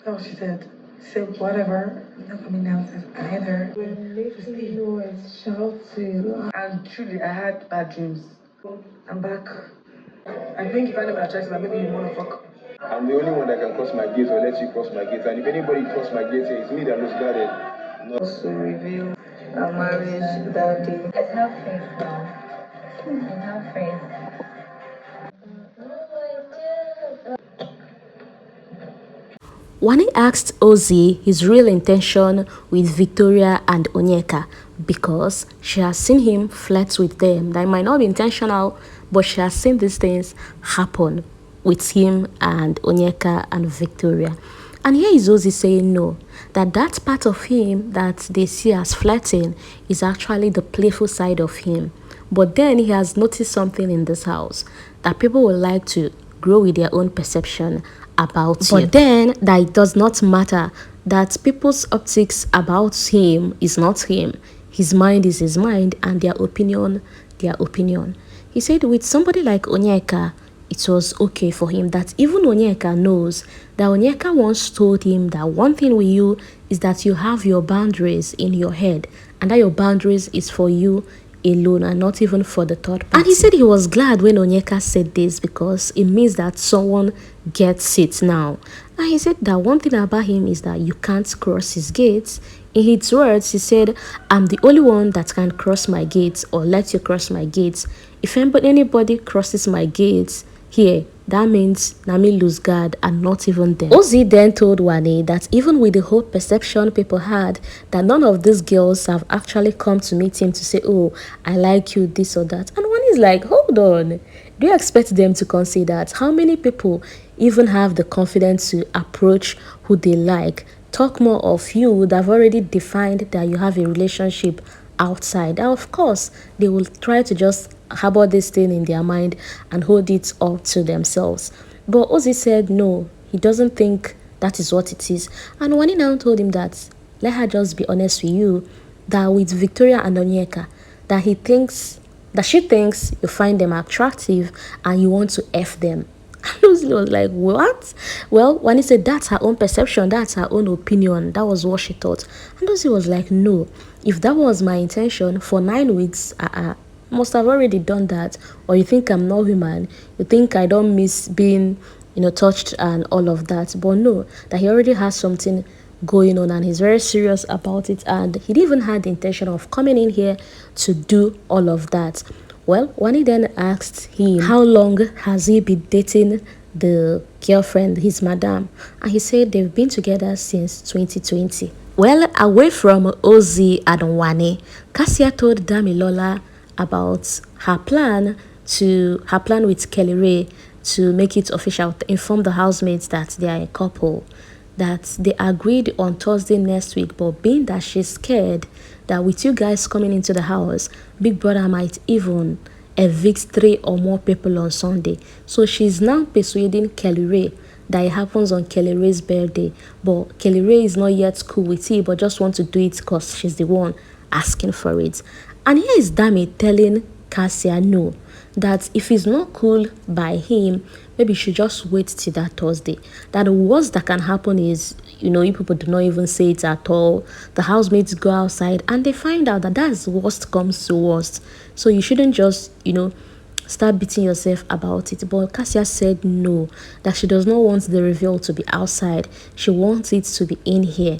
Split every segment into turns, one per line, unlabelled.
That's what she said. She said, whatever, I'm not coming downstairs either. We're making noise, shouting. And truly, I had bad dreams. I'm back. I think if I never tried to, maybe you want to fuck. I'm the only one that can cross my gate or let you cross my gate. And if anybody cross my gate here, it's me that looks guarded. No. Also reveal our marriage that day.
It's not faith now. It's not faith.
Wanni asked Ozee his real intention with Victoria and Onyeka because she has seen him flirt with them. That might not be intentional, but she has seen these things happen with him and Onyeka and Victoria. And here is Ozee saying no, that part of him that they see as flirting is actually the playful side of him. But then he has noticed something in this house, that people would like to grow with their own perception about you. But then that it does not matter, that people's optics about him is not him. His mind is his mind, and their opinion, their opinion. He said with somebody like Onyeka, it was okay for him, that even Onyeka knows that Onyeka once told him that one thing with you is that you have your boundaries in your head, and that your boundaries is for you alone and not even for the third party. And he said he was glad when Onyeka said this because it means that someone gets it now. And he said that one thing about him is that you can't cross his gates. In his words, he said, I'm the only one that can cross my gates or let you cross my gates. If anybody crosses my gates here, that means Dami lose guard and not even them. Ozee then told Wanni that even with the whole perception people had that none of these girls have actually come to meet him to say, oh, I like you, this or that. And Wanni is like, hold on. Do you expect them to consider that? How many people even have the confidence to approach who they like? Talk more of you that have already defined that you have a relationship outside. And of course, they will try to just harbor this thing in their mind and hold it all to themselves. But Ozee said no, he doesn't think that is what it is. And Wanni now told him that let her just be honest with you, that with Victoria and Onyeka, that she thinks you find them attractive and you want to F them. Ozee was like, what? Well, Wanni said that's her own perception, that's her own opinion, that was what she thought. And Ozee was like, no, if that was my intention for 9 weeks, must have already done that. Or you think I'm not human, you think I don't miss being touched and all of that. But no, that he already has something going on and he's very serious about it, and he didn't even had the intention of coming in here to do all of that. Well, Wanni then asked him how long has he been dating the girlfriend, his madam, and he said they've been together since 2020. Well, away from Ozee and Wanni, Kassia told Damilola about her plan with Kelly Ray to make it official, to inform the housemates that they are a couple, that they agreed on Thursday next week, but being that she's scared that with you guys coming into the house, Big Brother might even evict 3 or more people on Sunday. So she's now persuading Kelly Ray that it happens on Kelly Ray's birthday, but Kelly Ray is not yet cool with it, but just want to do it because she's the one asking for it. And here is Dami telling Kassia no, that if it's not cool by him, maybe she should just wait till that Thursday. That the worst that can happen is, you people do not even say it at all. The housemates go outside and they find out that that's worst comes to worst. So you shouldn't just, start beating yourself about it. But Kassia said no, that she does not want the reveal to be outside. She wants it to be in here.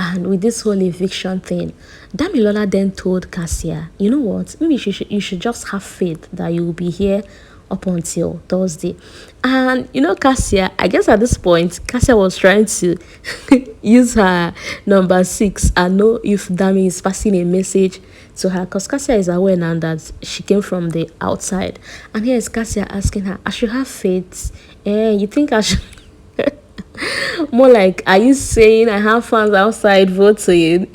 And with this whole eviction thing, Damilola then told Kassia, you know what, maybe you should just have faith that you will be here up until Thursday. And Kassia, I guess at this point, Kassia was trying to use her number 6 and know if Dami is passing a message to her, because Kassia is aware now that she came from the outside. And here is Kassia asking her, I should have faith. You think I should? More like, are you saying I have fans outside voting,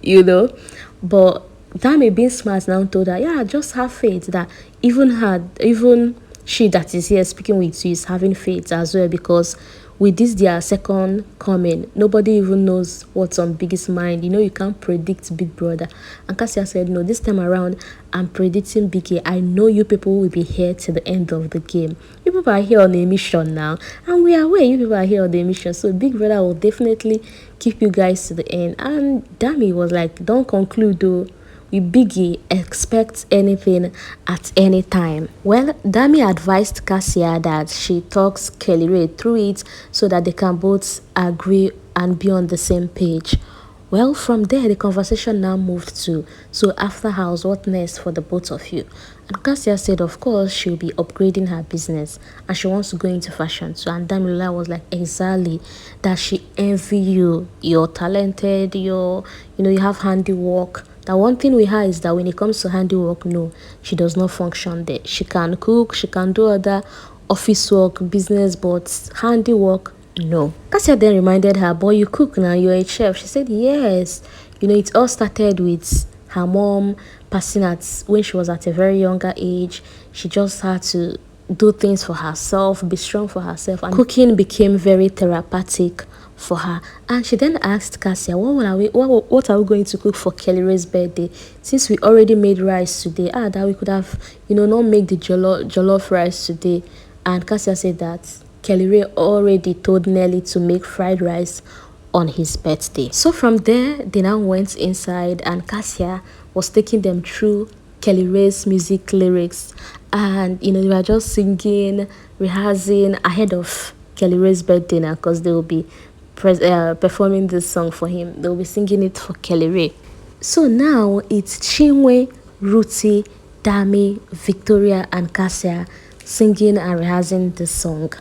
But Dami being smart now told her, yeah, just have faith that even she that is here speaking with you is having faith as well, because with this their second coming, nobody even knows what's on Biggie's mind. You know, you can't predict Big Brother. And Kassia said, no, this time around, I'm predicting Biggie. I know you people will be here till the end of the game. You people are here on a mission now, and we are aware you people are here on the mission. So Big Brother will definitely keep you guys to the end. And Dami was like, don't conclude though. With Biggie, expect anything at any time. Well, Dami advised Kassia that she talks Kelly Ray through it so that they can both agree and be on the same page. Well, from there, the conversation now moved to, so after house, what next for the both of you? And Kassia said, of course, she'll be upgrading her business and she wants to go into fashion too. And Damilola was like, exactly, that she envy you. You're talented, you have handiwork. The one thing we have is that when it comes to handiwork, no, she does not function there. She can cook, she can do other office work, business, but handiwork, no. Kassia then reminded her, boy, you cook now, you're a chef. She said, yes. It all started with her mom passing at when she was at a very younger age. She just had to do things for herself, be strong for herself, and cooking became very therapeutic for her. And she then asked Kassia, what are we going to cook for Kelly Ray's birthday, since we already made rice today? That we could have not make the jollof rice today. And Kassia said that Kelly Ray already told Nelly to make fried rice on his birthday. So from there, they now went inside and Kassia was taking them through Kelly Ray's music lyrics, and they were just singing, rehearsing ahead of Kelly Ray's birthday now, because they will be performing this song for him. They'll be singing it for Kelly Ray. So now it's Chinwe, Rhutee, Dami, Victoria and Kassia singing and rehearsing this song.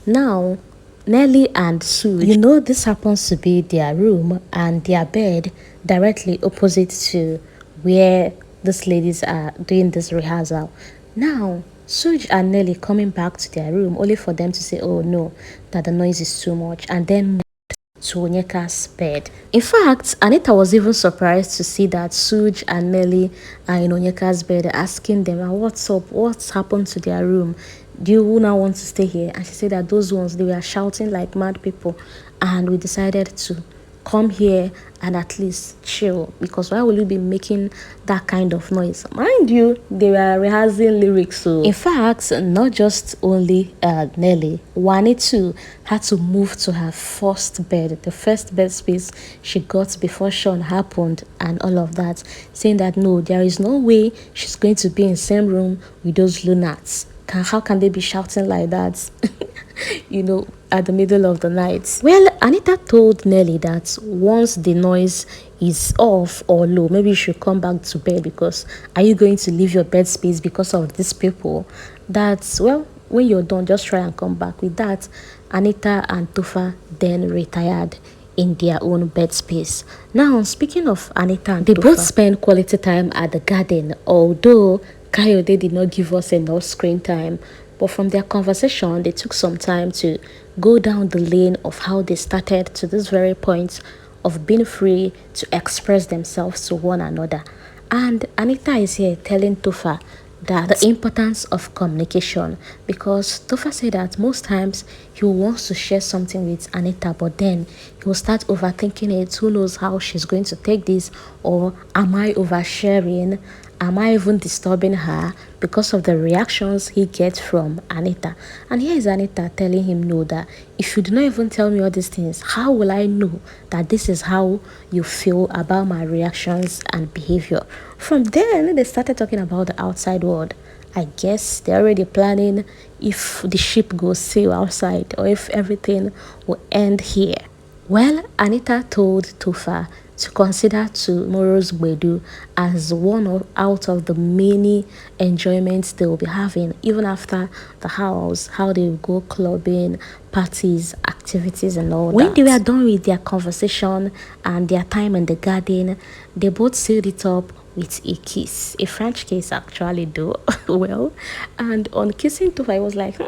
Now Nelly and Sue, this happens to be their room and their bed directly opposite to where these ladies are doing this rehearsal. Now Suge and Nelly coming back to their room only for them to say, oh no, that the noise is too much, and then to ONYEKA's bed. In fact, Anita was even surprised to see that Suge and Nelly are in ONYEKA's bed, asking them, what's up, what's happened to their room? Do you now want to stay here? And she said that those ones, they were shouting like mad people, and we decided to come here and at least chill, because why will you be making that kind of noise? Mind you, they were rehearsing lyrics. So in fact, not just only Nelly, Wanni too had to move to her first bed, the first bed space she got before Sean happened and all of that, saying that no, there is no way she's going to be in the same room with those lunatics. How can they be shouting like that at the middle of the night? Well, Anita told Nelly that once the noise is off or low, maybe you should come back to bed, because are you going to leave your bed space because of these people? That's, well, when you're done, just try and come back. With that, Anita and Tufa then retired in their own bed space. Now, speaking of Anita and Tufa, they both spend quality time at the garden, although Kayode did not give us enough screen time. But from their conversation, they took some time to go down the lane of how they started to this very point of being free to express themselves to one another. And Anita is here telling Tufa that the importance of communication, because Tufa said that most times he wants to share something with Anita, but then he will start overthinking it. Who knows how she's going to take this, or am I oversharing? Am I even disturbing her, because of the reactions he gets from Anita? And here is Anita telling him, no, that if you do not even tell me all these things, how will I know that this is how you feel about my reactions and behavior? From there, they started talking about the outside world. I guess they're already planning if the ship goes sail outside, or if everything will end here. Well, Anita told Tufa to consider tomorrow's Gbedu as one out of the many enjoyments they will be having, even after the house, how they will go clubbing, parties, activities and all that. When they were done with their conversation and their time in the garden, they both sealed it up with a kiss, a French kiss actually though. Well, and on kissing Tufa, I was like,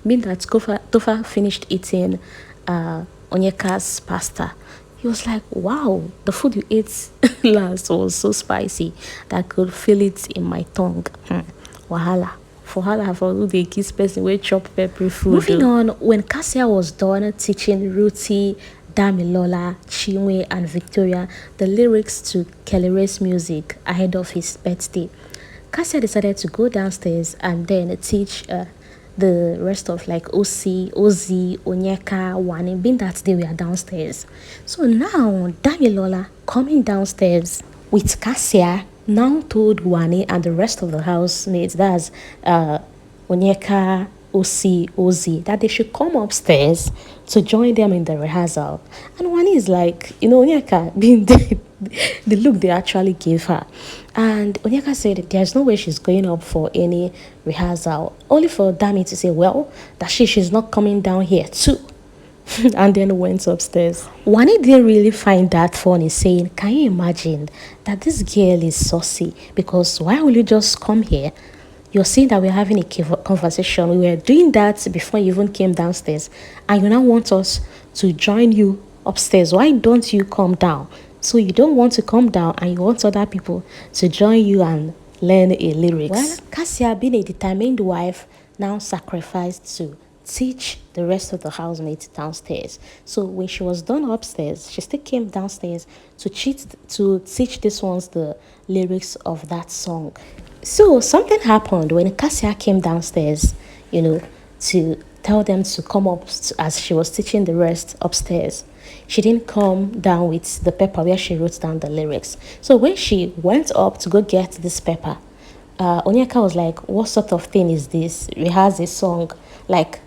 being that Tufa finished eating ONYEKA's pasta, he was like, wow, the food you ate last was so spicy that I could feel it in my tongue. Wahala. for her for who they kiss person wey chop pepper food. Moving on, when Kassia was done teaching Rhutee, Damilola, Chinwe, and Victoria the lyrics to Kelly Ray's music ahead of his birthday, Kassia decided to go downstairs and then teach the rest of like Ozee, ONYEKA, Wanni, being that they were downstairs. So now Damilola coming downstairs with Kassia now told Wanni and the rest of the housemates, that's ONYEKA, Ozee, that they should come upstairs to join them in the rehearsal. And Wanni is like, ONYEKA, being the look they actually gave her. And ONYEKA said there's no way she's going up for any rehearsal. Only for Dami to say, well, that she's not coming down here too. And then went upstairs. Wanni didn't really find that funny, saying, can you imagine that this girl is saucy? Because why will you just come here? You're saying that we're having a conversation. We were doing that before you even came downstairs. And you now want us to join you upstairs. Why don't you come down? So you don't want to come down and you want other people to join you and learn a lyrics. Well, Kassia, being a determined wife, now sacrificed to teach the rest of the housemates downstairs. So when she was done upstairs, she still came downstairs to teach these ones the lyrics of that song. So something happened when Kassia came downstairs, to tell them to come up as she was teaching the rest upstairs. She didn't come down with the paper where she wrote down the lyrics. So when she went up to go get this paper, ONYEKA was like, what sort of thing is this? Rehearse a song, like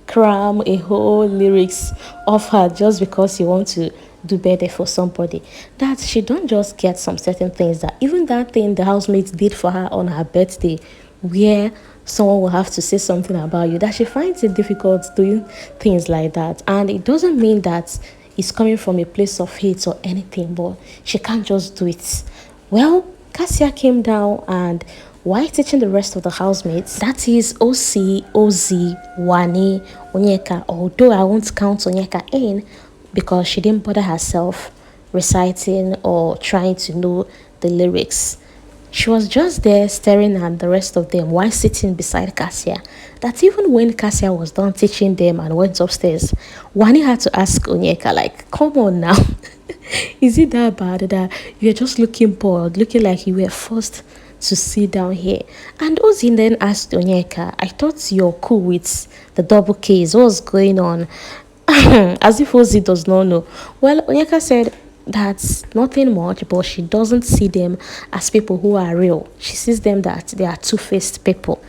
cram a whole lyrics of her just because you want to do better for somebody. That she don't just get some certain things, that even that thing the housemates did for her on her birthday, where someone will have to say something about you, that she finds it difficult doing things like that. And it doesn't mean that it's coming from a place of hate or anything, but she can't just do it. Well, Kassia came down, and while teaching the rest of the housemates, that is Ozee, Wanni, ONYEKA, although I won't count ONYEKA in because she didn't bother herself reciting or trying to know the lyrics. She was just there staring at the rest of them while sitting beside Kassia. That even when Kassia was done teaching them and went upstairs, Wanni had to ask ONYEKA, like, come on now. Is it that bad that you're just looking bored, looking like you were forced to sit down here? And Ozee then asked ONYEKA, I thought you're cool with the double Ks. What's going on? As if Ozee does not know. Well, ONYEKA said that's nothing much, but she doesn't see them as people who are real. She sees them that they are two-faced people.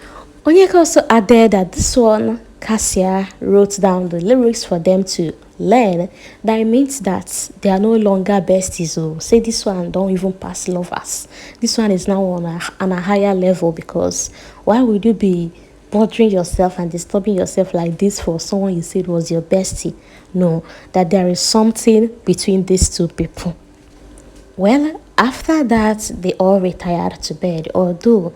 ONYEKA also added that this one, Kassia wrote down the lyrics for them to learn. That means that they are no longer besties. So say this one don't even pass lovers. This one is now on a higher level, because why would you be bothering yourself and disturbing yourself like this for someone you said was your bestie? No, that there is something between these two people. Well, after that, they all retired to bed, although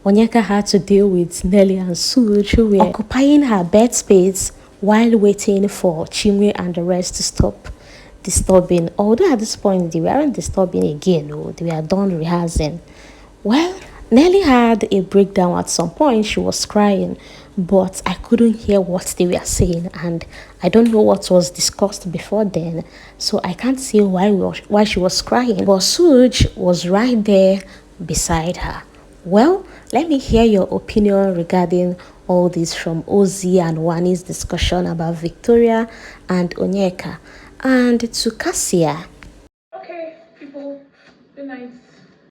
ONYEKA had to deal with Nelly and Suj, who were occupying her bed space while waiting for Chinwe and the rest to stop disturbing. Although at this point, they weren't disturbing again, they were done rehearsing. Well, Nelly had a breakdown at some point. She was crying, but I couldn't hear what they were saying, and I don't know what was discussed before then, so I can't say why she was crying. But Suj was right there beside her. Well, let me hear your opinion regarding all this from Ozee and Wanni's discussion about Victoria and ONYEKA. And to Kassia.
Okay, people, good night.